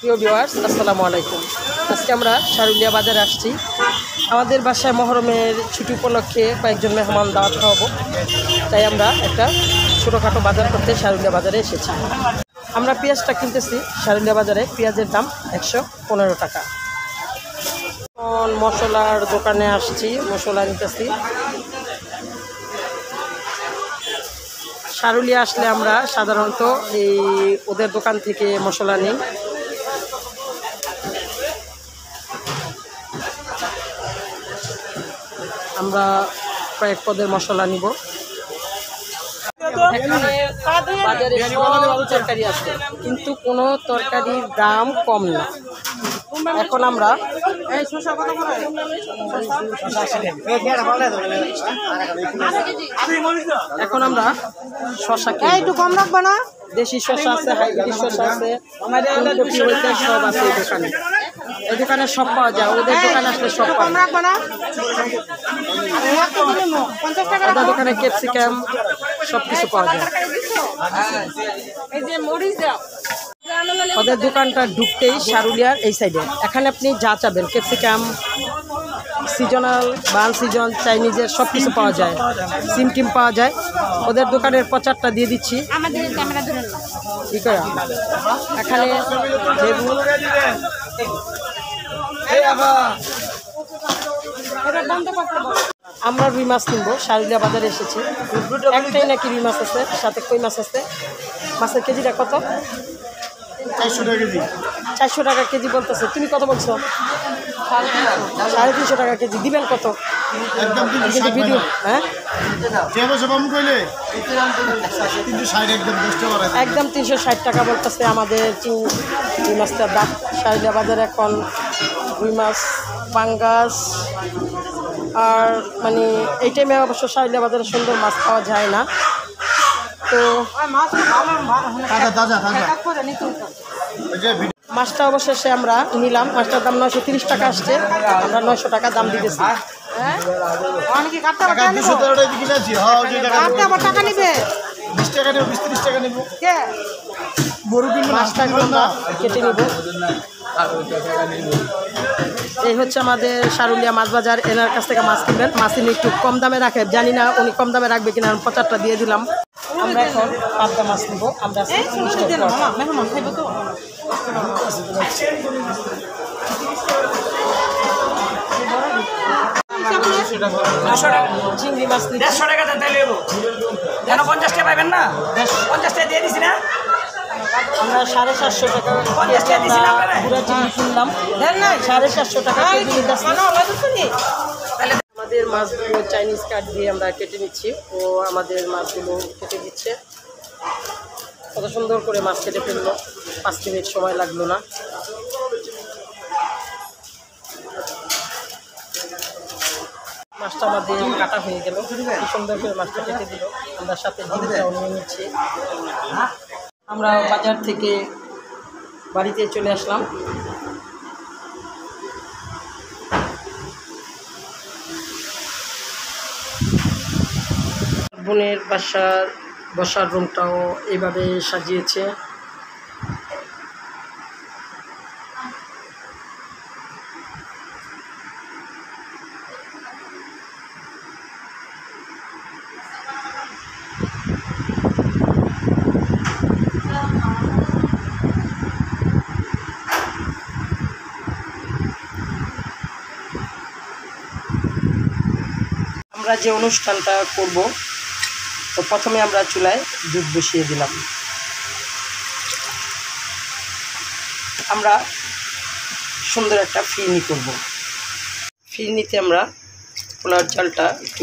প্রিয় ভিউয়ার্স, আসসালামু আলাইকুম। আজকে আমরা সারুলিয়া বাজারে আসছি। আমাদের বাসায় মহরমের ছুটি উপলক্ষে কয়েকজন মেহমান দাওয়াত খাওয়াবো, তাই আমরা একটা ছোটোখাটো বাজার করতে সারুলিয়া বাজারে এসেছি। আমরা পেঁয়াজটা কিনতেছি সারুলিয়া বাজারে। পেঁয়াজের দাম 115 টাকা। মশলার দোকানে আসছি, মশলা নিতেছি। সারুলিয়া আসলে আমরা সাধারণত ওদের দোকান থেকে মশলা নিই। আমরা কয়েক পদের মশলা নিব। বাজারে সব তরকারি আছে, কিন্তু কোনো তরকারির দাম কম না। এখন আমরা শশা কিনব। একটু কম রাখবো না? দেশি শশা আছে, হাইব্রিড শশা আছে, ফুলকপি হইতে সব আছে এই দোকানে। এই দোকানে সব পাওয়া যায়, ওদের দোকানে আসলে সব পাওয়া যায়। ওদের দোকানে ক্যাপসিকাম সব কিছু পাওয়া যায়। ওদের দোকানটা ঢুকতেই সারুলিয়ার এই সাইডে। এখানে আপনি যা চাবেন, ক্যাপসিকাম, সিজনাল বা আনসিজন, চাইনিজের সব কিছু পাওয়া যায়। সিম টিম পাওয়া যায়। ওদের দোকানের প্রচারটা দিয়ে দিচ্ছি। কি করে এখানে লেবু, আমরা রুই মাছ কিনবো। সারুলিয়া বাজারে এসেছি। একটাই নাকি রুই মাছ আছে, সাথে কই মাছ আছে। মাছের কেজিটা কত? 400 টাকা কেজি। 400 টাকা কেজি বলতেছে। তুমি কত বলছো? 350 টাকা কেজি। দিবেন কত? একদম ভিডিও। হ্যাঁ, একদম 360 টাকা বলতেছে আমাদের রুই মাছটার দাম সারুলিয়া বাজারে। এখন রুই মাছ, পাঙ্গাস আর মানে এই টাইমে অবশ্য সারুলিয়া বাজারে সুন্দর মাছ পাওয়া যায় না। তো মাছটা অবশেষে আমরা নিলাম। মাছটার দাম 930 টাকা আসছে। আমরা 900 টাকা দাম দিতেছি। কেটে নিব। এই হচ্ছে আমাদের সারুলিয়া মাছ বাজার। এনার কাছ থেকে মাছ কিনবেন। মাছ কিনে একটু কম দামে রাখে, জানি না উনি কম দামে রাখবে কিনা, প্রচারটা দিয়ে দিলাম। আমরা এখন পাবদা মাছ নিব। আমরা চিংড়ি মাছ 150 টাকা কেন 50 টাকা পাইবেন না? 50 টাকা দিয়ে দিছি না? আমরা 750 টাকা পুরা চিংড়ি কিনলাম। 750 টাকা কেজি। আমাদের মাছগুলো চাইনিজ কাঠ দিয়ে আমরা কেটে নিচ্ছি। ও আমাদের মাছগুলো কেটে দিচ্ছে। কত সুন্দর করে মাছ কেটে ফেললো। 5 মিনিট সময় লাগলো না। মাছটা আমাদের কাটা হয়ে গেল। কি সুন্দর করে মাছটা কেটে দিল। আমরা সাথে ডিমটাও নিয়ে নিচ্ছি। আমরা বাজার থেকে বাড়িতে চলে আসলাম। বোনের বসার রুমটাও এইভাবে সাজিয়েছে। আমরা যে অনুষ্ঠানটা করব, তো প্রথমে আমরা চুলায় দুধ বসিয়ে দিলাম। আমরা সুন্দর একটা ফিরনি করব। ফিরনিতে আমরা পোলার চালটা একটু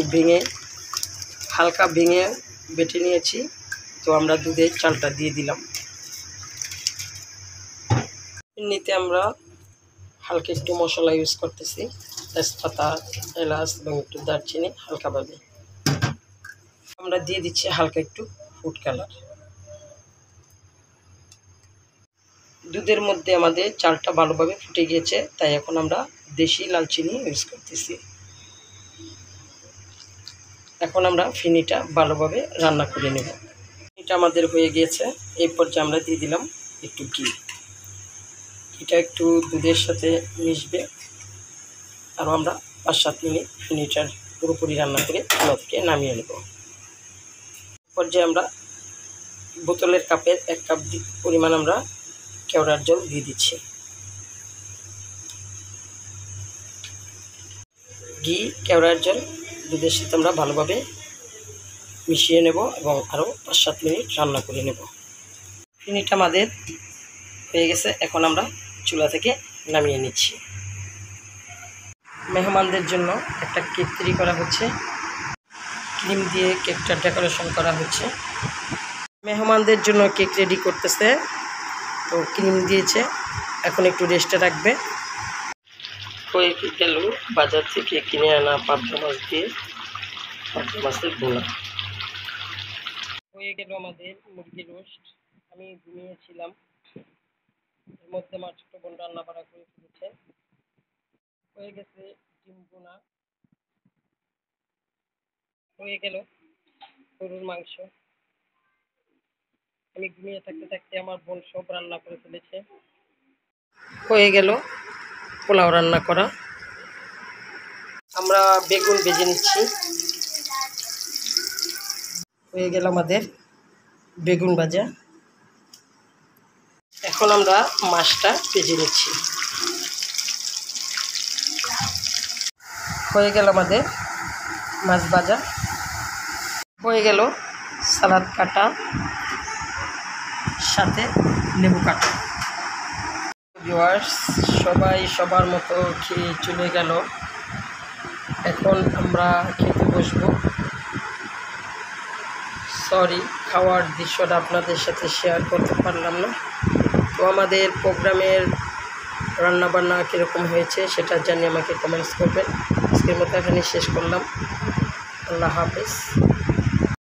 হালকা ভেঙে বেটে নিয়েছি। তো আমরা দুধের চালটা দিয়ে দিলাম। ফিরনিতে আমরা হালকা একটু মশলা ইউজ করতেছি, তেজপাতা, এলাচ এবং একটু দারচিনি হালকাভাবে। আমরা দিয়ে দিচ্ছি হালকা একটু ফুড কালার। দুধের মধ্যে আমাদের চালটা ভালোভাবে ফুটে গিয়েছে, তাই এখন আমরা দেশি লাল চিনি ইউজ করতেছি। এখন আমরা ফিরনিটা ভালোভাবে রান্না করে নেব। এটা আমাদের হয়ে গিয়েছে। এই পর্যায়ে আমরা দিয়ে দিলাম একটু ঘি। এটা একটু দুধের সাথে মিশবে। আরও আমরা 5-7 মিনিট ফিনিটার পুরোপুরি রান্না করে চুলা থেকে নামিয়ে নেব। পর্যায়ে আমরা বোতলের কাপের 1 কাপ পরিমাণ আমরা কেওড়ার জল দিয়ে দিচ্ছি। ঘি কেওড়ার জল দুধের সাথে আমরা ভালোভাবে মিশিয়ে নেব এবং আরও 5-7 মিনিট রান্না করে নেব। ফিনিট আমাদের হয়ে গেছে, এখন আমরা চুলা থেকে নামিয়ে নিচ্ছি। মেহমানদের জন্য একটা কেক তৈরি করা হচ্ছে, ক্রিম দিয়ে কেকটা ডেকোরেশন করা হচ্ছে। মেহমানদের জন্য কেক রেডি করতেছে, তো ক্রিম দিয়েছে, এখন একটু রেস্টে রাখবে। হয়ে গেল বাজার থেকে কিনে আনা পাবদা মাছ দিয়ে পাবদা মাছের ভুনা। হয়ে গেল আমাদের মুরগির রোস্ট। আমি ঘুমিয়েছিলাম, এর মধ্যে আমার ছোটো বোন রান্না বাড়া করে ফেলেছে। হয়ে গেছে ডিম ভুনা, হয়ে গেল গরুর মাংস। আমি ঘুমিয়ে থাকতে থাকতে আমার বোন সব রান্না করে ফেলেছে। হয়ে গেল পোলাও রান্না করা। আমরা বেগুন ভেজে নিচ্ছি। হয়ে গেল আমাদের বেগুন ভাজা। এখন আমরা মাছটা ভেজে নিচ্ছি। হয়ে গেল আমাদের মাছ ভাজা। হয়ে গেল সালাদ কাটা, সাথে লেবু কাটা। ভিউয়ার্স, সবাই সবার মতো খেয়ে চলে গেল। এখন আমরা খেতে বসবো। সরি, খাওয়ার দৃশ্যটা আপনাদের সাথে শেয়ার করতে পারলাম না। তো আমাদের প্রোগ্রামের রান্নাবান্না কীরকম হয়েছে সেটা জানিয়ে আমাকে কমেন্টস করবেন। আজকের মতো এখানে শেষ করলাম। আল্লাহ হাফেজ।